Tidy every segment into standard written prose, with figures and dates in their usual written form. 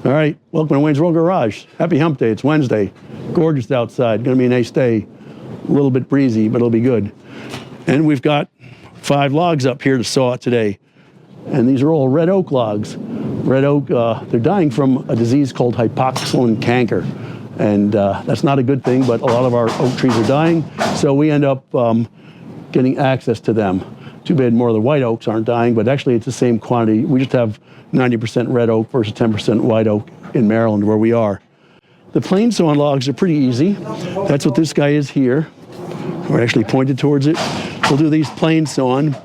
All right, welcome to Wayne's World Garage. Happy hump day, it's Wednesday. Gorgeous outside, gonna be a nice day. A little bit breezy, but it'll be good. And we've got 5 logs up here to saw today. And these are all red oak logs. Red oak, they're dying from a disease called hypoxylon canker. And that's not a good thing, but a lot of our oak trees are dying. So we end up getting access to them. Too bad more of the white oaks aren't dying, but actually it's the same quantity. We just have 90% red oak versus 10% white oak in Maryland where we are. The plain sawn logs are pretty easy. That's what this guy is here. We're actually pointed towards it. We'll do these plain sawn.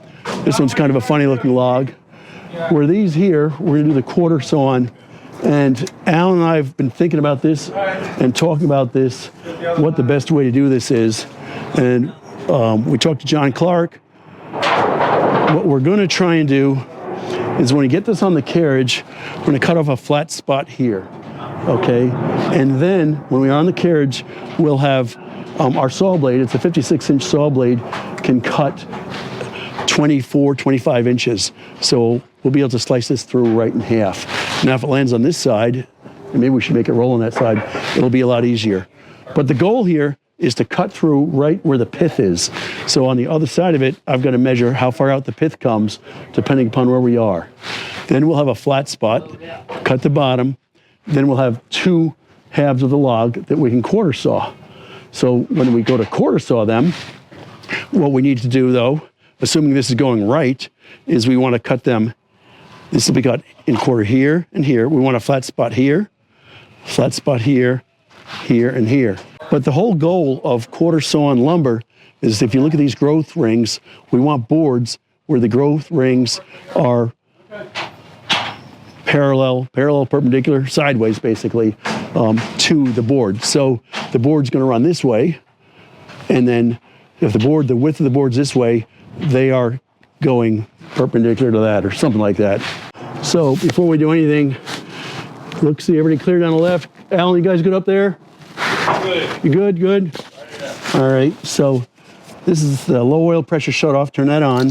This one's kind of a funny looking log. Where these here, we're gonna do the quarter sawn. And Alan and I have been thinking about this and talking about this, what the best way to do this is. And we talked to John Clark. What we're gonna try and do is when we get this on the carriage, we're gonna cut off a flat spot here, okay? And then when we are on the carriage, we'll have our saw blade, it's a 56-inch saw blade, can cut 24, 25 inches. So we'll be able to slice this through right in half. Now if it lands on this side, and maybe we should make it roll on that side, it'll be a lot easier. But the goal here is to cut through right where the pith is. So on the other side of it, I've got to measure how far out the pith comes, depending upon where we are. Then we'll have a flat spot, cut the bottom, then we'll have 2 halves of the log that we can quarter saw. So when we go to quarter saw them, what we need to do though, assuming this is going right, is we want to cut them, this will be cut in quarter here and here. We want a flat spot here, here, and here. But the whole goal of quarter sawn lumber is if you look at these growth rings, we want boards where the growth rings are parallel, perpendicular, sideways basically, to the board. So the board's gonna run this way, and then if the width of the board's this way, they are going perpendicular to that or something like that. So before we do anything, look, see everything clear down the left. Alan, you guys good up there? Good. You good? Good? All right, so this is the low oil pressure shutoff, turn that on.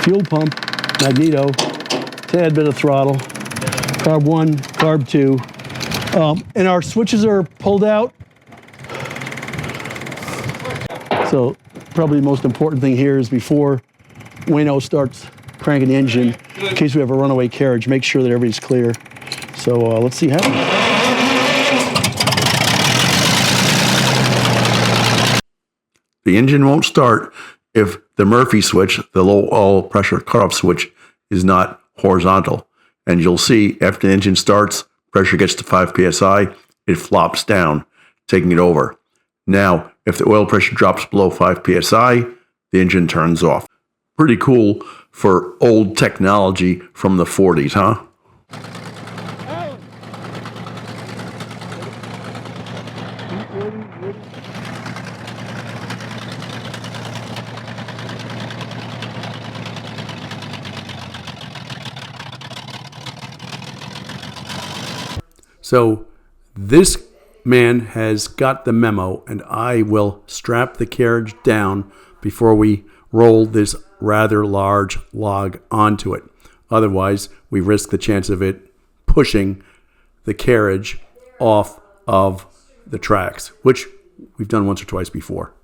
Fuel pump, magneto, tad bit of throttle, carb 1, carb 2. And our switches are pulled out. So probably the most important thing here is before Wayno starts cranking the engine, in case we have a runaway carriage, make sure that everything's clear. So let's see how. The engine won't start if the Murphy switch, the low oil pressure cutoff switch, is not horizontal. And you'll see after the engine starts, pressure gets to 5 psi, it flops down, taking it over. Now, if the oil pressure drops below 5 psi, the engine turns off. Pretty cool for old technology from the 40s, huh? So this man has got the memo, and I will strap the carriage down before we roll this rather large log onto it. Otherwise, we risk the chance of it pushing the carriage off of the tracks, which we've done once or twice before.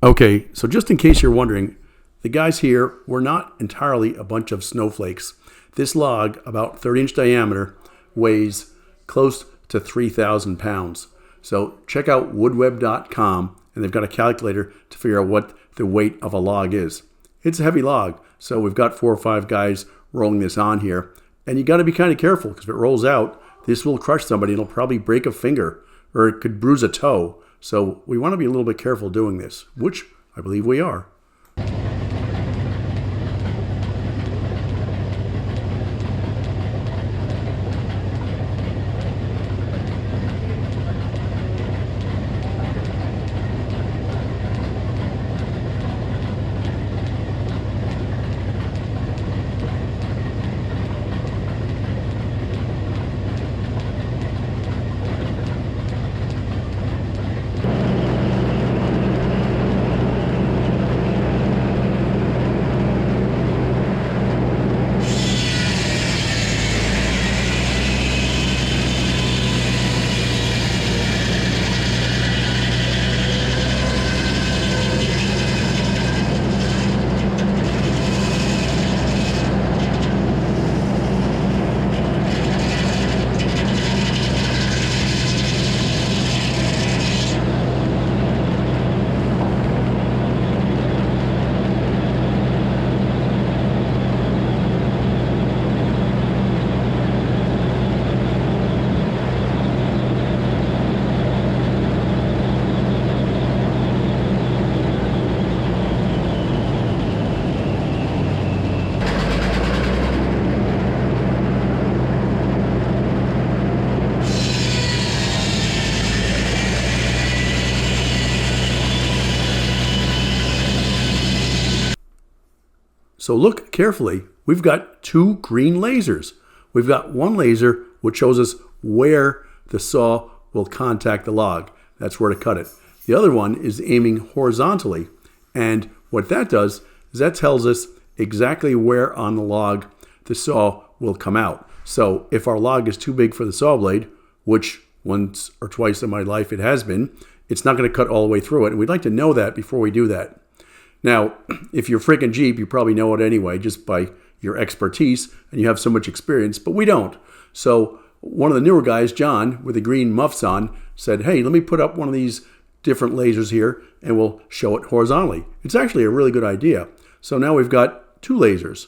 Okay, so just in case you're wondering, the guys here were not entirely a bunch of snowflakes. This log, about 30-inch diameter, weighs close to 3,000 pounds. So check out woodweb.com, and they've got a calculator to figure out what the weight of a log is. It's a heavy log, so we've got 4 or 5 guys rolling this on here. And you got to be kind of careful, because if it rolls out, this will crush somebody, and it'll probably break a finger, or it could bruise a toe. So we want to be a little bit careful doing this, which I believe we are. So look carefully. We've got two green lasers. We've got one laser which shows us where the saw will contact the log. That's where to cut it. The other one is aiming horizontally. And what that does is that tells us exactly where on the log the saw will come out. So if our log is too big for the saw blade, which once or twice in my life it has been, it's not going to cut all the way through it. And we'd like to know that before we do that. Now, if you're freaking Jeep, you probably know it anyway, just by your expertise, and you have so much experience, but we don't. So one of the newer guys, John, with the green muffs on, said, hey, let me put up one of these different lasers here, and we'll show it horizontally. It's actually a really good idea. So now we've got two lasers.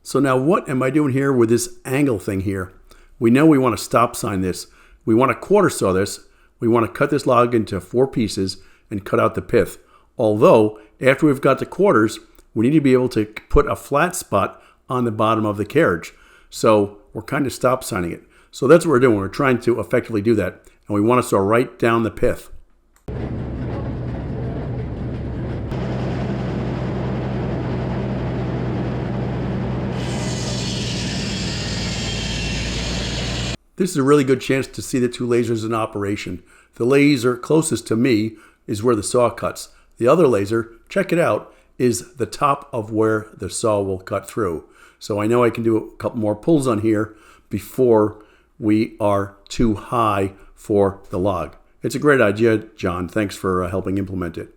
So now what am I doing here with this angle thing here? We know we want to stop sign this. We want to quarter saw this. We want to cut this log into 4 pieces and cut out the pith. Although, after we've got the quarters, we need to be able to put a flat spot on the bottom of the carriage. So we're kind of stop signing it. So that's what we're doing. We're trying to effectively do that. And we want to saw right down the pith. This is a really good chance to see the two lasers in operation. The laser closest to me is where the saw cuts. The other laser, check it out, is the top of where the saw will cut through. So I know I can do a couple more pulls on here before we are too high for the log. It's a great idea, John. Thanks for helping implement it.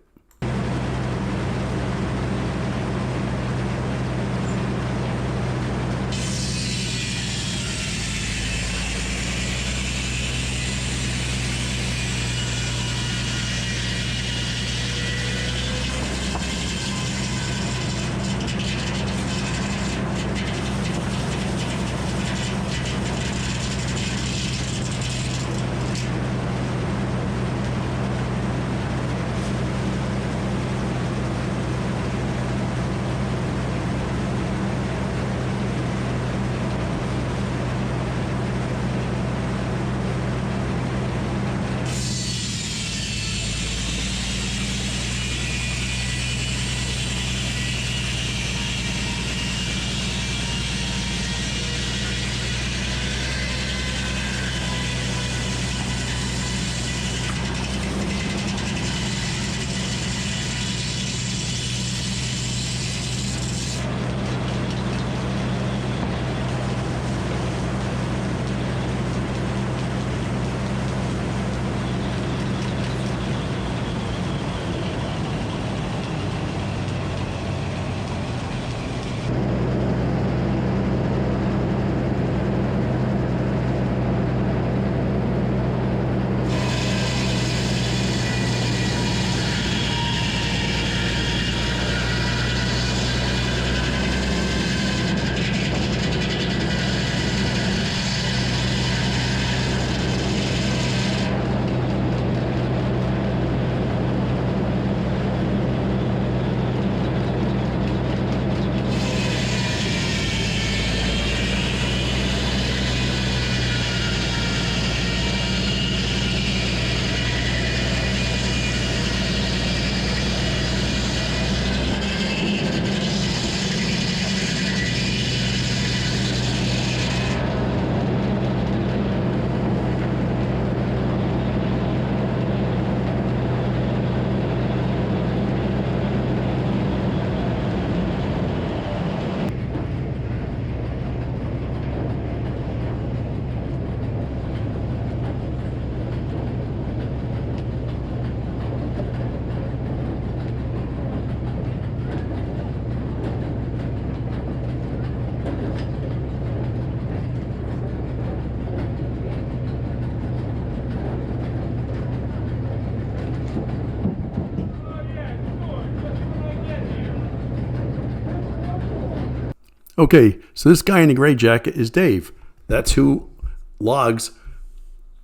Okay, so this guy in the gray jacket is Dave. That's who logs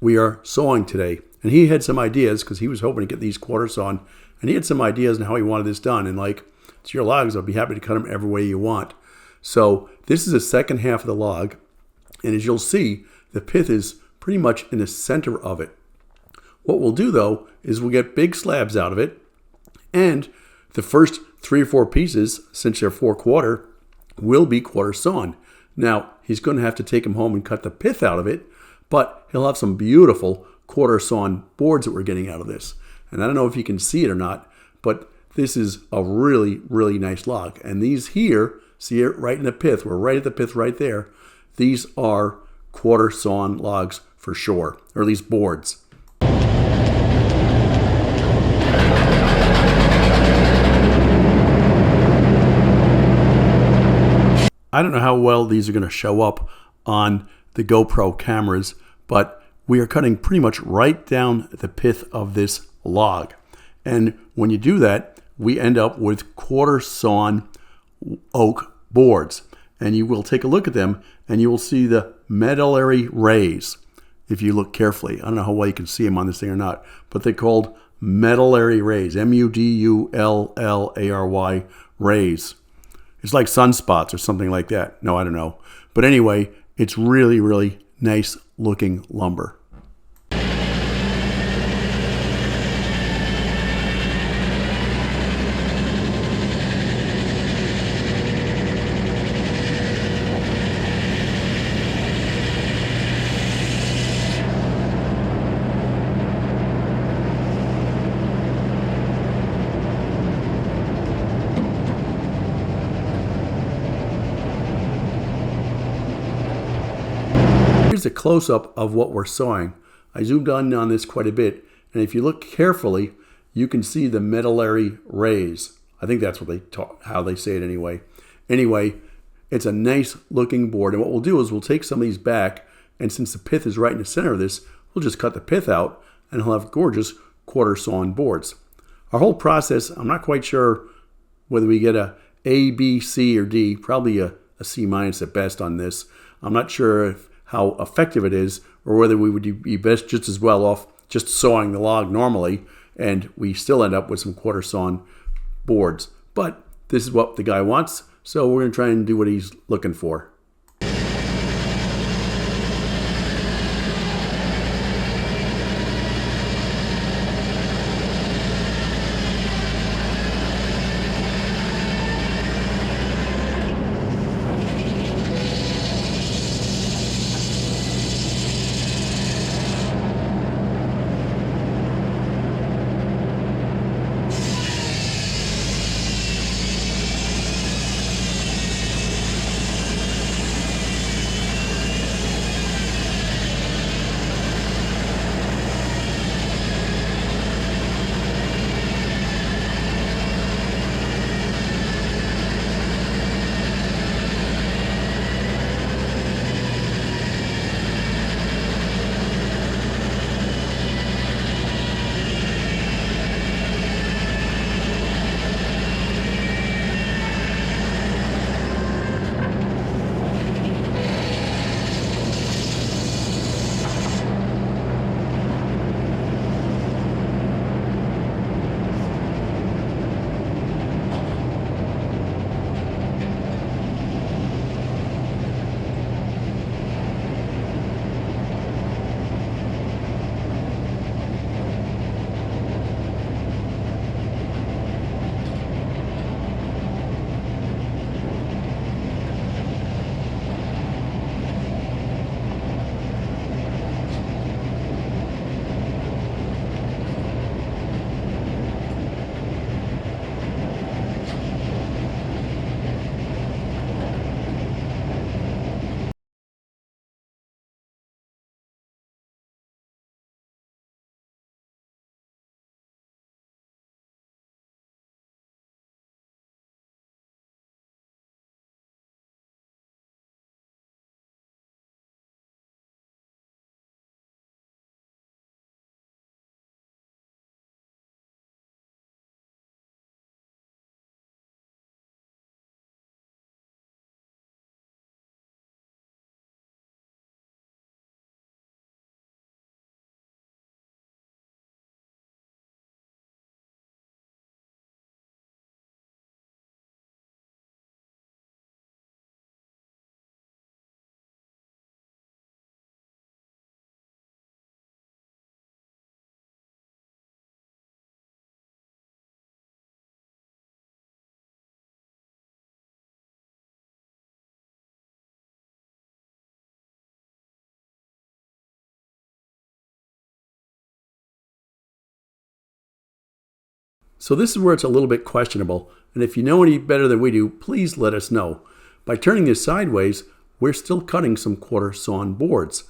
we are sawing today. And he had some ideas because he was hoping to get these quarter sawn. And he had some ideas on how he wanted this done. And like, it's your logs. I'll be happy to cut them every way you want. So this is the second half of the log. And as you'll see, the pith is pretty much in the center of it. What we'll do though is we'll get big slabs out of it. And the first 3 or 4 pieces, since they're 4/4, will be quarter sawn. Now, he's going to have to take them home and cut the pith out of it, but he'll have some beautiful quarter sawn boards that we're getting out of this. And I don't know if you can see it or not, but this is a really, really nice log. And these here, see it right in the pith, we're right at the pith right there. These are quarter sawn logs for sure, or at least boards. I don't know how well these are going to show up on the GoPro cameras, but we are cutting pretty much right down the pith of this log. And when you do that, we end up with quarter sawn oak boards. And you will take a look at them and you will see the medullary rays if you look carefully. I don't know how well you can see them on this thing or not, but they're called medullary rays, M-U-D-U-L-L-A-R-Y rays. It's like sunspots or something like that. No, I don't know. But anyway, it's really, really nice looking lumber. Here's a close-up of what we're sawing. I zoomed on this quite a bit, and if you look carefully, you can see the medullary rays. I think that's what how they say it anyway. Anyway, it's a nice looking board, and what we'll do is we'll take some of these back, and since the pith is right in the center of this, we'll just cut the pith out, and we'll have gorgeous quarter sawn boards. Our whole process, I'm not quite sure whether we get a A, B, C, or D, probably a C minus at best on this. I'm not sure how effective it is, or whether we would be best just as well off just sawing the log normally, and we still end up with some quarter sawn boards. But this is what the guy wants, so we're going to try and do what he's looking for. So this is where it's a little bit questionable, and if you know any better than we do, please let us know. By turning this sideways, we're still cutting some quarter sawn boards.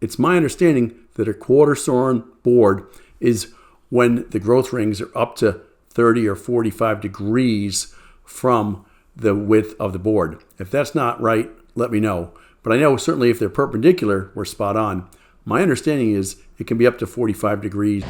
It's my understanding that a quarter sawn board is when the growth rings are up to 30 or 45 degrees from the width of the board. If that's not right, let me know. But I know certainly if they're perpendicular, we're spot on. My understanding is it can be up to 45 degrees.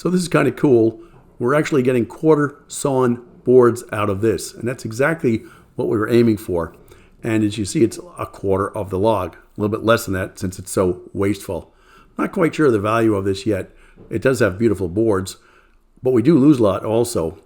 So this is kind of cool. We're actually getting quarter sawn boards out of this, and that's exactly what we were aiming for. And as you see, it's a quarter of the log, a little bit less than that since it's so wasteful. Not quite sure the value of this yet. It does have beautiful boards, but we do lose a lot also.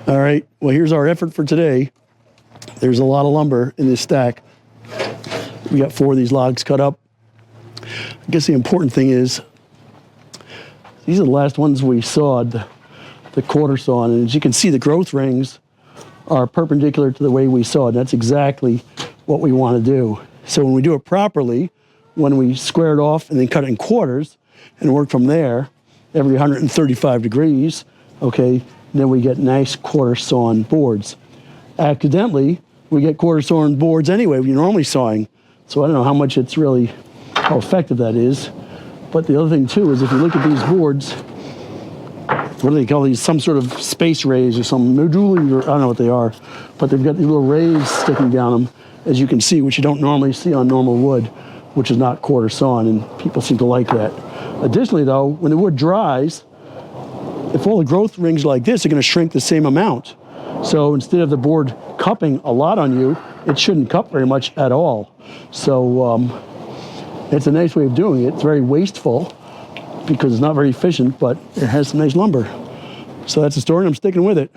All right, well, here's our effort for today. There's a lot of lumber in this stack. We got 4 of these logs cut up. I guess the important thing is, these are the last ones we sawed, the quarter sawn, and as you can see, the growth rings are perpendicular to the way we sawed. That's exactly what we want to do. So when we do it properly, when we square it off and then cut it in quarters and work from there, every 135 degrees, okay, then we get nice quarter sawn boards. Accidentally, we get quarter sawn boards anyway when you're normally sawing. So I don't know how much it's really, how effective that is. But the other thing too is if you look at these boards, what do they call these? Some sort of space rays or some medullary, or I don't know what they are, but they've got these little rays sticking down them, as you can see, which you don't normally see on normal wood, which is not quarter sawn, and people seem to like that. Additionally though, when the wood dries, if all the growth rings like this are going to shrink the same amount. So instead of the board cupping a lot on you, it shouldn't cup very much at all. So it's a nice way of doing it. It's very wasteful because it's not very efficient, but it has some nice lumber. So that's the story, and I'm sticking with it.